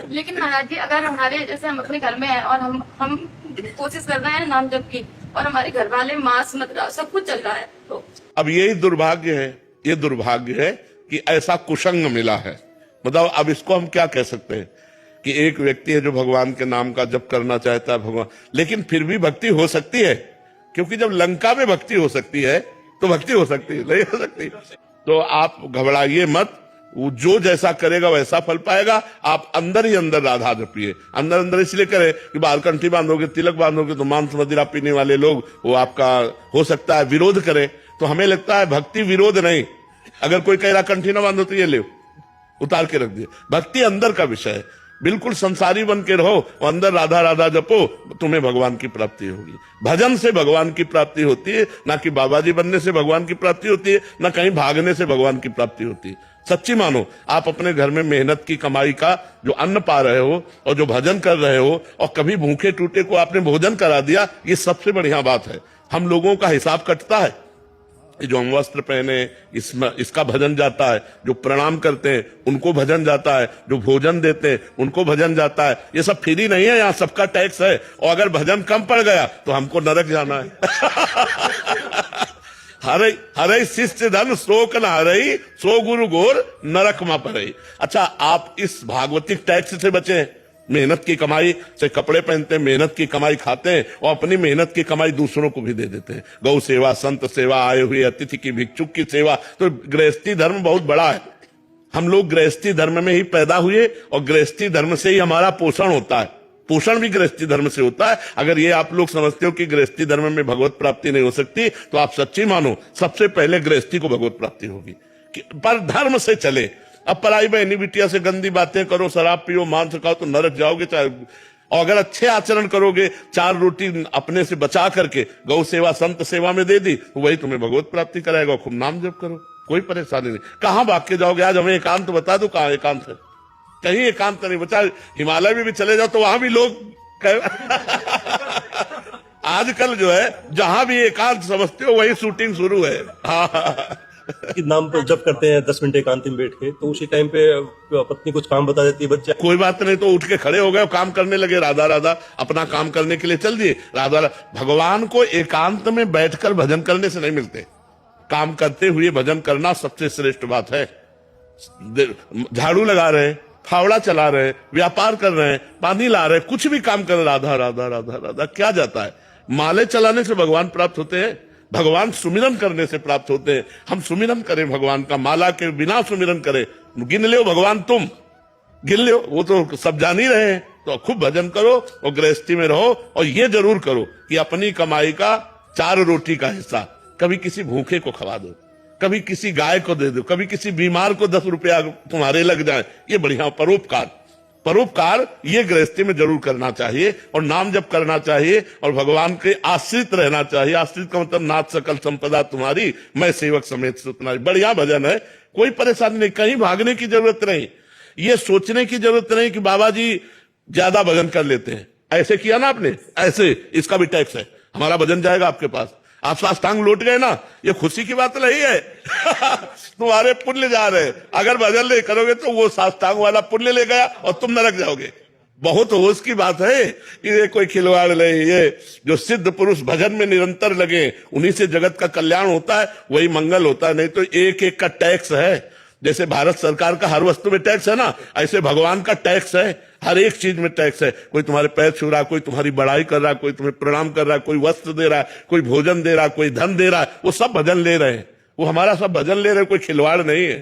लेकिन महाराज जी अगर हमारे जैसे हम अपने घर में हैं और हम कोशिश कर रहे हैं नाम जप की और हमारे घर वाले मांस मदिरा सब कुछ चल रहा है तो अब यही दुर्भाग्य है, ये दुर्भाग्य है कि ऐसा कुसंग मिला है। मतलब अब इसको हम क्या कह सकते हैं कि एक व्यक्ति है जो भगवान के नाम का जप करना चाहता है भगवान, लेकिन फिर भी भक्ति हो सकती है, क्योंकि जब लंका में भक्ति हो सकती है तो भक्ति हो सकती है, नहीं हो सकती। तो आप घबराइए मत, वो जो जैसा करेगा वैसा फल पाएगा। आप अंदर ही अंदर राधा जपिए, अंदर अंदर इसलिए करें कि बाल कंठी बांधोगे, तिलक बांधोगे तो मांस मदिरा पीने वाले लोग वो आपका हो सकता है विरोध करें। तो हमें लगता है भक्ति विरोध नहीं। अगर कोई कह रहा कंठी ना बांधो तो ये ले उतार के रख दिए। भक्ति अंदर का विषय है, बिल्कुल संसारी बन के रहो और अंदर राधा राधा जपो, तुम्हें भगवान की प्राप्ति होगी। भजन से भगवान की प्राप्ति होती है, ना कि बाबा जी बनने से भगवान की प्राप्ति होती है, ना कहीं भागने से भगवान की प्राप्ति होती है। सच्ची मानो, आप अपने घर में मेहनत की कमाई का जो अन्न पा रहे हो और जो भजन कर रहे हो और कभी भूखे टूटे को आपने भोजन करा दिया, ये सबसे बढ़िया बात है। हम लोगों का हिसाब कटता है, जो हम वस्त्र पहने इसका भजन जाता है, जो प्रणाम करते हैं उनको भजन जाता है, जो भोजन देते हैं उनको भजन जाता है। ये सब फ्री नहीं है, यहाँ सबका टैक्स है। और अगर भजन कम पड़ गया तो हमको नरक जाना है। हरे शिष्य धन शोक न हरई, सो गुरु गोर नरक मा पड़ई। अच्छा, आप इस भागवतिक टैक्स से बचे। मेहनत की कमाई से कपड़े पहनते हैं, मेहनत की कमाई खाते हैं और अपनी मेहनत की कमाई दूसरों को भी दे देते हैं। गौ सेवा, संत सेवा, आए हुए अतिथि की, भिक्षुक की सेवा। तो गृहस्थी धर्म बहुत बड़ा है। हम लोग गृहस्थी धर्म में ही पैदा हुए और गृहस्थी धर्म से ही हमारा पोषण होता है। पोषण भी गृहस्थी धर्म से होता है। अगर ये आप लोग समझते हो कि गृहस्थी धर्म में भगवत प्राप्ति नहीं हो सकती, तो आप सच्ची मानो, सबसे पहले गृहस्थी को भगवत प्राप्ति होगी, पर धर्म से चले। अब पराई बहनी बिटिया से गंदी बातें करो, शराब पियो, मांस खाओ तो नरक जाओगे। चाहे और अगर अच्छे आचरण करोगे, 4 रोटी अपने से बचा करके गौ सेवा संत सेवा में दे दी, तो वही तुम्हें भगवत प्राप्ति कराएगा। खूब नाम जप करो, कोई परेशानी नहीं। कहाँ भाग के जाओगे? आज हमें एकांत बता दो, कहाँ एकांत है? कहीं एकांत नहीं बचा। हिमालय में भी चले जाओ तो वहां भी लोग आजकल जो है जहां भी एकांत समझते हो वही शूटिंग शुरू है। कि नाम पर जब करते हैं 10 मिनट एकांत में बैठ के, तो उसी टाइम पे पत्नी कुछ काम बता देती है, बच्चा कोई बात नहीं, तो उठ के खड़े हो गए, काम करने लगे, राधा राधा अपना काम करने के लिए चल दिए। राधा भगवान को एकांत में बैठकर भजन करने से नहीं मिलते, काम करते हुए भजन करना सबसे श्रेष्ठ बात है। झाड़ू लगा रहे, फावड़ा चला रहे, व्यापार कर रहे हैं, पानी ला रहे, कुछ भी काम कर रहे, राधा राधा राधा राधा, क्या जाता है? माले चलाने से भगवान प्राप्त होते हैं, भगवान सुमिरन करने से प्राप्त होते हैं। हम सुमिरन करें भगवान का, माला के बिना सुमिरन करें। गिन लो भगवान, तुम गिन लो, वो तो सब जान ही रहे हैं। तो खूब भजन करो और गृहस्थी में रहो, और ये जरूर करो कि अपनी कमाई का 4 रोटी का हिस्सा कभी किसी भूखे को खवा दो, कभी किसी गाय को दे दो, कभी किसी बीमार को 10 रुपया तुम्हारे लग जाए। ये बढ़िया परोपकार ये गृहस्थी में जरूर करना चाहिए, और नाम जप करना चाहिए, और भगवान के आश्रित रहना चाहिए। आश्रित का मतलब नाथ सकल संपदा तुम्हारी, मैं सेवक समेत सुतनारी। बढ़िया भजन है, कोई परेशानी नहीं, कहीं भागने की जरूरत नहीं, ये सोचने की जरूरत नहीं कि बाबा जी ज्यादा भजन कर लेते हैं। ऐसे किया ना आपने, ऐसे इसका भी टैक्स है, हमारा भजन जाएगा आपके पास। आप साष्टांग लौट गए ना, ये खुशी की बात नहीं है। तुम्हारे पुण्य जा रहे, अगर भजन नहीं करोगे तो वो साष्टांग वाला पुण्य ले गया और तुम नरक जाओगे। बहुत होश की बात है, ये कोई खिलवाड़ नहीं। ये जो सिद्ध पुरुष भजन में निरंतर लगे, उन्हीं से जगत का कल्याण होता है, वही मंगल होता है। नहीं तो एक एक का टैक्स है। जैसे भारत सरकार का हर वस्तु में टैक्स है ना, ऐसे भगवान का टैक्स है, हर एक चीज में टैक्स है। कोई तुम्हारे पैर छू रहा, कोई तुम्हारी बड़ाई कर रहा, कोई तुम्हें प्रणाम कर रहा, कोई वस्त्र दे रहा, कोई भोजन दे रहा, कोई धन दे रहा, वो सब भजन ले रहे हैं। वो हमारा सब भजन ले रहे हैं, कोई खिलवाड़ नहीं है।